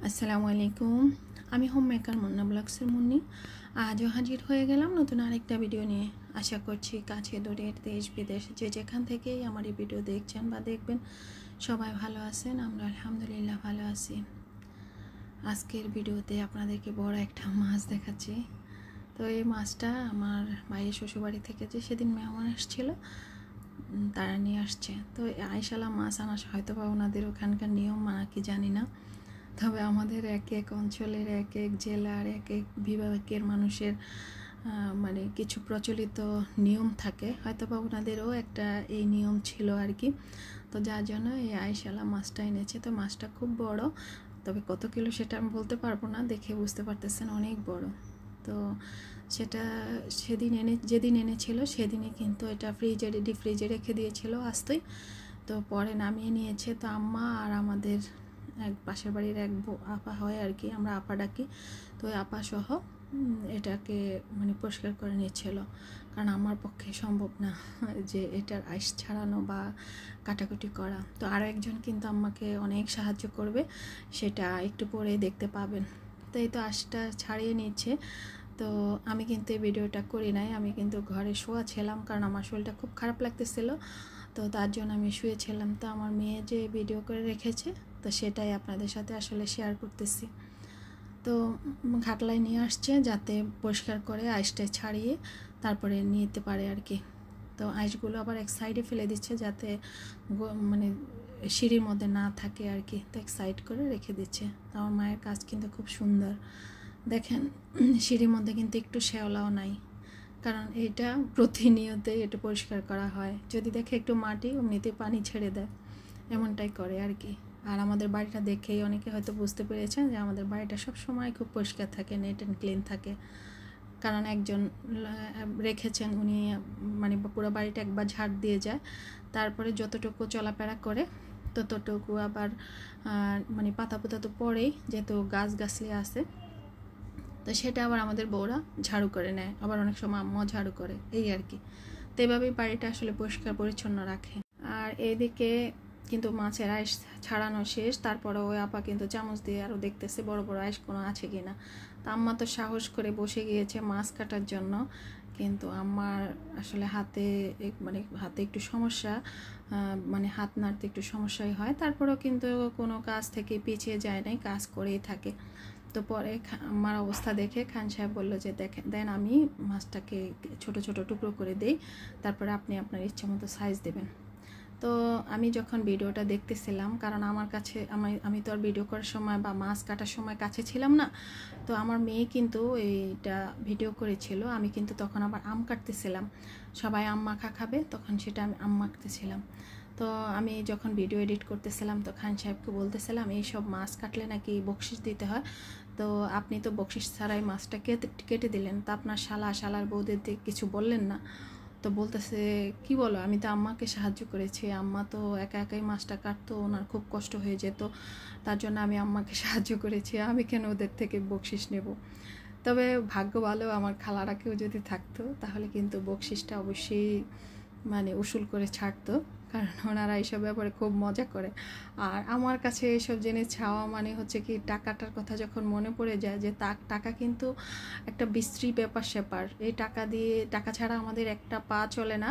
আসসালামু আলাইকুম। আমি হোম মেকার মুন্না ব্লগসের মুন্নি। আজও হাজির হয়ে গেলাম নতুন আরেকটা ভিডিও নিয়ে। আশা করছি কাছে দূরের দেশ বিদেশ যে যেখান থেকেই আমার এই ভিডিও দেখছেন বা দেখবেন সবাই ভালো আছেন। আমরা আলহামদুলিল্লাহ ভালো আছি। আজকের ভিডিওতে আপনাদেরকে বড় একটা মাছ দেখাচ্ছি। তো এই মাছটা আমার ভাইয়ের শ্বশুরবাড়ি থেকে যে সেদিন মেহমান আসছিল তারা নিয়ে আসছে। তো আইশালা মাছ আনা হয়তো বা ওনাদের ওখানকার নিয়ম মানা কি জানি না, তবে আমাদের এক এক অঞ্চলের এক এক জেলার এক এক বিভাগের মানুষের মানে কিছু প্রচলিত নিয়ম থাকে, হয়তো বা ওনাদেরও একটা এই নিয়ম ছিল আর কি। তো যার জন্য এই আইশালা মাছটা এনেছে। তো মাছটা খুব বড়, তবে কত কিলো সেটা আমি বলতে পারবো না, দেখে বুঝতে পারতেছেন অনেক বড়। তো সেটা যেদিন এনেছিল সেদিনই কিন্তু এটা ডিপ ফ্রিজে রেখে দিয়েছিল আস্তই। তো পরে নামিয়ে নিয়েছে। তো আম্মা আর আমাদের এক পাশের বাড়ির এক আপা হয় আর কি, আমরা আপা ডাকি। তো ওই আপা সহ এটাকে মানে পরিষ্কার করে নিচ্ছিল, কারণ আমার পক্ষে সম্ভব না যে এটার আইস ছাড়ানো বা কাটাকুটি করা। তো আরও একজন কিন্তু আম্মাকে অনেক সাহায্য করবে, সেটা একটু পরে দেখতে পাবেন। তো এই তো আঁশটা ছাড়িয়ে নিচ্ছে। তো আমি কিন্তু এই ভিডিওটা করি নাই, আমি কিন্তু ঘরে শোয়া ছিলাম, কারণ আমার শরীরটা খুব খারাপ লাগতেছিল। তো তার জন্য আমি শুয়েছিলাম। তো আমার মেয়ে যে ভিডিও করে রেখেছে, তো সেটাই আপনাদের সাথে আসলে শেয়ার করতেছি। তো ঘাটলায় নিয়ে আসছে যাতে পরিষ্কার করে আইসটা ছাড়িয়ে তারপরে নিতে পারে আর কি। তো আইসগুলো আবার এক সাইডে ফেলে দিচ্ছে যাতে মানে সিঁড়ির মধ্যে না থাকে আর কি। তো এক সাইড করে রেখে দিচ্ছে। তো আমার মায়ের কাজ কিন্তু খুব সুন্দর। দেখেন সিঁড়ির মধ্যে কিন্তু একটু শ্যাওলাও নাই, কারণ এটা প্রতিনিয়তই এটা পরিষ্কার করা হয়। যদি দেখে একটু মাটি এমনিতে পানি ছেড়ে দেয়, এমনটাই করে আর কি। আর আমাদের বাড়িটা দেখেই অনেকে হয়তো বুঝতে পেরেছেন যে আমাদের বাড়িটা সব সময় খুব পরিষ্কার থাকে, নেট অ্যান্ড ক্লিন থাকে। কারণ একজন রেখেছেন, উনি মানে পুরো বাড়িটা একবার ঝাড় দিয়ে যায়, তারপরে যতটুকু চলাফেরা করে ততটুকু আবার মানে পাতা পোতা তো পরেই, যেহেতু গাছগাছলি আছে, তো সেটা আবার আমাদের বউরা ঝাড়ু করে নেয়, আবার অনেক সময় আম্মাও ঝাড়ু করে, এই আর কি। তো এভাবেই বাড়িটা আসলে পরিষ্কার পরিচ্ছন্ন রাখে। আর এইদিকে কিন্তু মাছের আইস ছাড়ানো শেষ। তারপরে ওই আপা কিন্তু চামচ দিয়ে আরও দেখতেছে বড় বড় আইস কোনো আছে কি না। তা আম্মা তো সাহস করে বসে গিয়েছে মাছ কাটার জন্য, কিন্তু আমার আসলে হাতে একটু সমস্যা, মানে হাত নাড়তে একটু সমস্যাই হয়। তারপরেও কিন্তু কোনো কাজ থেকে পিছিয়ে যায় নাই, কাজ করেই থাকে। তো পরে আমার অবস্থা দেখে খান সাহেব বললো যে দেন আমি মাছটাকে ছোট ছোট টুকরো করে দেই, তারপরে আপনি আপনার ইচ্ছে মতো সাইজ দেবেন। তো আমি যখন ভিডিওটা দেখতেছিলাম, কারণ আমার কাছে আমি তো আর ভিডিও করার সময় বা মাছ কাটার সময় কাছে ছিলাম না, তো আমার মেয়ে কিন্তু এইটা ভিডিও করেছিল। আমি কিন্তু তখন আবার আম কাটতেছিলাম, সবাই আম মাখা খাবে, তখন সেটা আমি আম মাখতেছিলাম। তো আমি যখন ভিডিও এডিট করতেছিলাম, তো খান সাহেবকে বলতেছিলাম এইসব মাছ কাটলে নাকি বকশিশ দিতে হয়, তো আপনি তো বকশিশ ছাড়াই মাছটা কেটে দিলেন, তা আপনার শালার বউদের কিছু বললেন না? তো বলতেছে কি বলো, আমি তো আম্মাকে সাহায্য করেছি, আম্মা তো একা একাই মাছটা কাটতো, ওনার খুব কষ্ট হয়ে যেত, তার জন্য আমি আম্মাকে সাহায্য করেছি, আমি কেন ওদের থেকে বকশিশ নেব। তবে ভাগ্য ভালো, আমার খালারা কেউ যদি থাকতো তাহলে কিন্তু বকশিসটা অবশ্যই মানে উসুল করে ছাড়তো, কারণ ওনারা এইসব ব্যাপারে খুব মজা করে। আর আমার কাছে এইসব জিনিস ছাওয়া মানে হচ্ছে কি, টাকাটার কথা যখন মনে পড়ে যায় যে টাকা কিন্তু একটা বিশ্রী ব্যাপার স্যাপার। এই টাকা ছাড়া আমাদের একটা পা চলে না,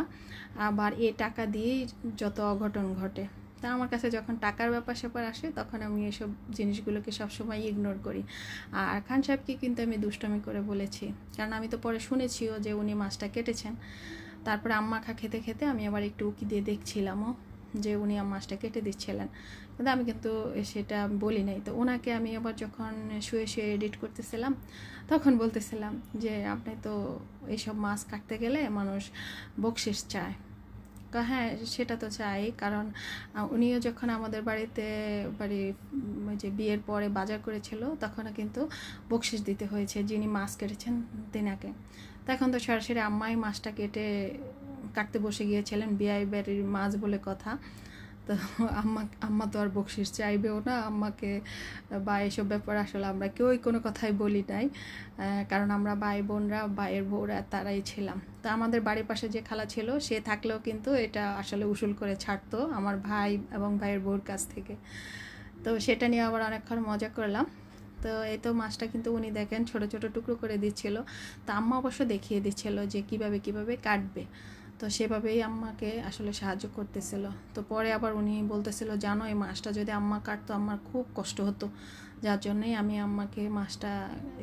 আবার এই টাকা দিয়েই যত অঘটন ঘটে। তা আমার কাছে যখন টাকার ব্যাপার স্যাপার আসে, তখন আমি এসব জিনিসগুলোকে সবসময় ইগনোর করি। আর খান সাহেবকে কিন্তু আমি দুষ্টমি করে বলেছি, কারণ আমি তো পরে শুনেছিও যে উনি মাছটা কেটেছেন। তারপরে আম্মা খেতে খেতে আমি আবার একটু উকি দিয়ে দেখছিলামও যে উনি মাছটা কেটে দিচ্ছিলেন, কিন্তু আমি কিন্তু সেটা বলি নাই। তো ওনাকে আমি আবার যখন শুয়ে শুয়ে এডিট করতেছিলাম, তখন বলতেছিলাম যে আপনি তো এইসব মাছ কাটতে গেলে মানুষ বকশিশ চায়। হ্যাঁ, সেটা তো চাই, কারণ উনিও যখন আমাদের বাড়িতে যে বিয়ের পরে বাজার করেছিল, তখনও কিন্তু বকশিশ দিতে হয়েছে যিনি মাছ কেটেছেন তেনাকে। তখন তো সরাসরি আম্মাই মাছটা কাটতে বসে গিয়েছিলেন, বিয়ে বাড়ির মাছ বলে কথা। তো আম্মা তো আর বকশিশ চাইবেও না আম্মাকে, বা এসব ব্যাপার আসলে আমরা কেউই কোনো কথাই বলি নাই, কারণ আমরা ভাই বোনরা ভাইয়ের বউরা তারাই ছিলাম। তো আমাদের বাড়ির পাশে যে খালা ছিল, সে থাকলেও কিন্তু এটা আসলে উসুল করে ছাড়তো আমার ভাই এবং ভাইয়ের বউর কাছ থেকে। তো সেটা নিয়ে আবার অনেকক্ষণ মজা করলাম। তো এই তো মাছটা কিন্তু উনি দেখেন ছোট ছোট টুকরো করে দিচ্ছিল। তো আম্মা অবশ্য দেখিয়ে দিচ্ছিল যে কিভাবে কাটবে। তো সেভাবেই আম্মাকে আসলে সাহায্য করতেছিল। তো পরে আবার উনি বলতেছিল, জানো এই মাছটা যদি আম্মা কাটতো আমার খুব কষ্ট হতো, যার জন্যই আমি আম্মাকে মাছটা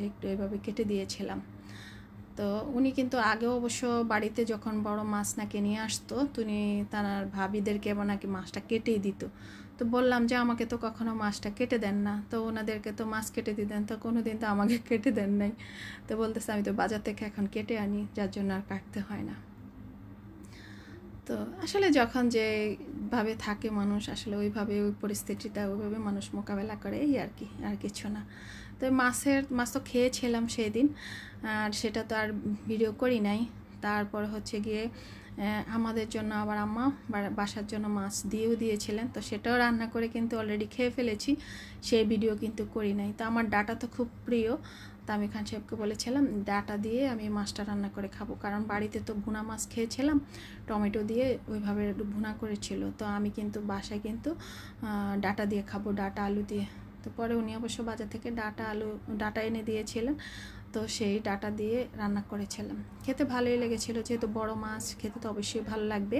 একটু এভাবে কেটে দিয়েছিলাম। তো উনি কিন্তু আগেও অবশ্য বাড়িতে যখন বড় মাছ নাকি নিয়ে আসতো তিনি তার ভাবিদেরকে নাকি মাছটা কেটেই দিত। তো বললাম যে আমাকে তো কখনো মাছটা কেটে দেন না, তো ওনাদেরকে তো মাছ কেটে দিতেন, তো কোনো দিন তো আমাকে কেটে দেন নাই। তো বলতেছে আমি তো বাজার থেকে এখন কেটে আনি, যার জন্য আর কাটতে হয় না। তো আসলে যখন যেভাবে থাকে মানুষ আসলে ওইভাবে ওই পরিস্থিতিটা ওইভাবে মানুষ মোকাবেলা করে, এই আর কি, আর কিছু না। তো মাছ তো খেয়েছিলাম সেই দিন, আর সেটা তো আর ভিডিও করি নাই। তারপর হচ্ছে গিয়ে আমাদের জন্য আবার আম্মা বাসার জন্য মাছ দিয়েছিলেন, তো সেটাও রান্না করে কিন্তু অলরেডি খেয়ে ফেলেছি, সেই ভিডিও কিন্তু করি নাই। তো আমার ডাটা তো খুব প্রিয়, তো আমি খান সাহেবকে বলেছিলাম ডাটা দিয়ে আমি মাছটা রান্না করে খাবো, কারণ বাড়িতে তো ভুনা মাছ খেয়েছিলাম, টমেটো দিয়ে ওইভাবে ভুনা করেছিল। তো আমি কিন্তু বাসায় কিন্তু ডাটা দিয়ে খাবো, ডাটা আলু দিয়ে। তো পরে উনি অবশ্য বাজার থেকে ডাটা এনে দিয়েছিলেন, তো সেই ডাটা দিয়ে রান্না করেছিলাম। খেতে ভালোই লেগেছিল, যেহেতু বড় মাছ খেতে তো অবশ্যই ভালো লাগবে।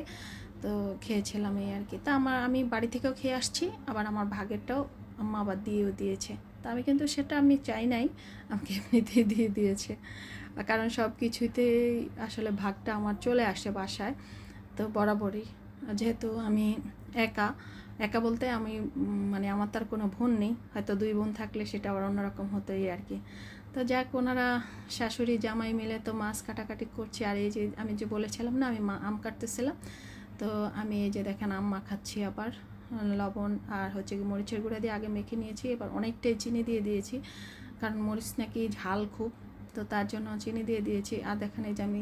তো খেয়েছিলাম এই আর কি। তা আমি বাড়ি থেকেও খেয়ে আসছি, আবার আমার ভাগেরটাও আম্মা আবার দিয়েছে। তো আমি কিন্তু সেটা আমি চাই নাই, আমাকে এমনিতেই দিয়েছে, কারণ সব কিছুতেই আসলে ভাগটা আমার চলে আসে বাসায়। তো বরাবরই যেহেতু আমি একা বলতে আমি মানে আমার তার কোনো বোন নেই, হয়তো 2 বোন থাকলে সেটা আবার অন্যরকম হতোই আর কি। তো যাক, ওনারা শাশুড়ি জামাই মিলে তো মাছ কাটাকাটি করছে। আর এই যে আমি যে বলেছিলাম না আমি আম কাটতেছিলাম, তো আমি এই যে দেখেন আম মাখাচ্ছি, আবার লবণ আর হচ্ছে কি মরিচের গুঁড়া দিয়ে আগে মেখে নিয়েছি, এবার অনেকটাই চিনি দিয়ে দিয়েছি, কারণ মরিচ নাকি ঝাল খুব, তো তার জন্য চিনি দিয়ে দিয়েছি। আর দেখেন এই যে আমি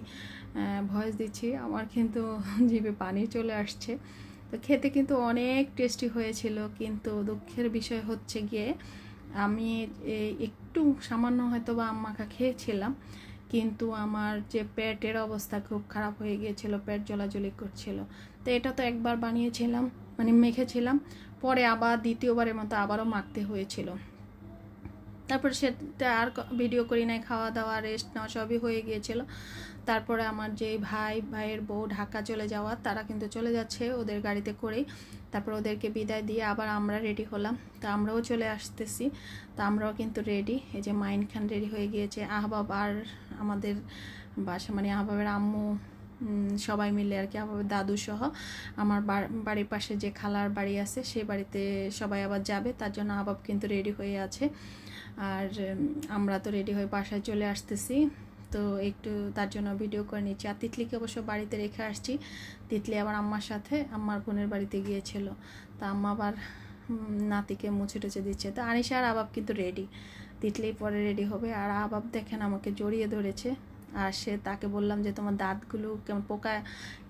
ভয়েস দিচ্ছি, আমার কিন্তু জিভে পানি চলে আসছে। তো খেতে কিন্তু অনেক টেস্টি হয়েছিল, কিন্তু দুঃখের বিষয় হচ্ছে গিয়ে আমি একটু সামান্য হয়তো বা আম মাখা খেয়েছিলাম, কিন্তু আমার যে পেটের অবস্থা খুব খারাপ হয়ে গিয়েছিল, পেট জ্বলাজ্বলি করছিল। তো এটা তো একবার বানিয়েছিলাম মানে মেখেছিলাম, পরে আবার দ্বিতীয়বারের মতো আবারও মাখতে হয়েছিল। তারপর সেটা আর ভিডিও করি নাই, খাওয়া দাওয়া রেস্ট নেওয়া সবই হয়ে গিয়েছিল। তারপরে আমার যে ভাইয়ের বউ ঢাকা চলে যাওয়া, তারা কিন্তু চলে যাচ্ছে ওদের গাড়িতে করেই। তারপর ওদেরকে বিদায় দিয়ে আবার আমরা রেডি হলাম, তো আমরাও চলে আসতেছি। তো আমরাও কিন্তু রেডি, এই যে মাইন খান রেডি হয়ে গিয়েছে, আহবাব আর আমাদের বাসা মানে আহবাবের আম্মু সবাই মিলে আর কি, আহবাবের দাদু সহ আমার বাড়ির পাশে যে খালার বাড়ি আছে সেই বাড়িতে সবাই আবার যাবে, তার জন্য আহবাব কিন্তু রেডি হয়ে আছে। আর আমরা তো রেডি হয়ে বাসায় চলে আসতেছি, তো একটু তার জন্য ভিডিও করে নিচ্ছি। আর তিতলিকে অবশ্য বাড়িতে রেখে আসছি, তিতলি আবার আম্মার সাথে আম্মার বোনের বাড়িতে গিয়েছিল। তা আম্মা আবার নাতিকে মুছে টুছে দিচ্ছে। তো আনিশা আর আবাব কিন্তু রেডি, তিতলি পরে রেডি হবে। আর আবাব দেখেন আমাকে জড়িয়ে ধরেছে, আর তাকে বললাম যে তোমার দাঁতগুলো কেমন পোকা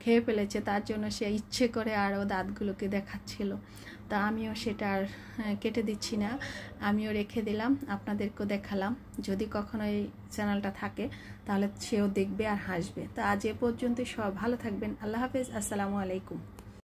খেয়ে ফেলেছে, তার জন্য সে ইচ্ছে করে আরও দাঁতগুলোকে দেখাচ্ছিল। তা আমিও সেটা আর কেটে দিচ্ছি না, আমিও রেখে দিলাম, আপনাদেরকেও দেখালাম। যদি কখনো এই চ্যানেলটা থাকে তাহলে সেও দেখবে আর হাসবে। তো আজ এ পর্যন্তই, সব ভালো থাকবেন, আল্লাহ হাফেজ, আসসালামু আলাইকুম।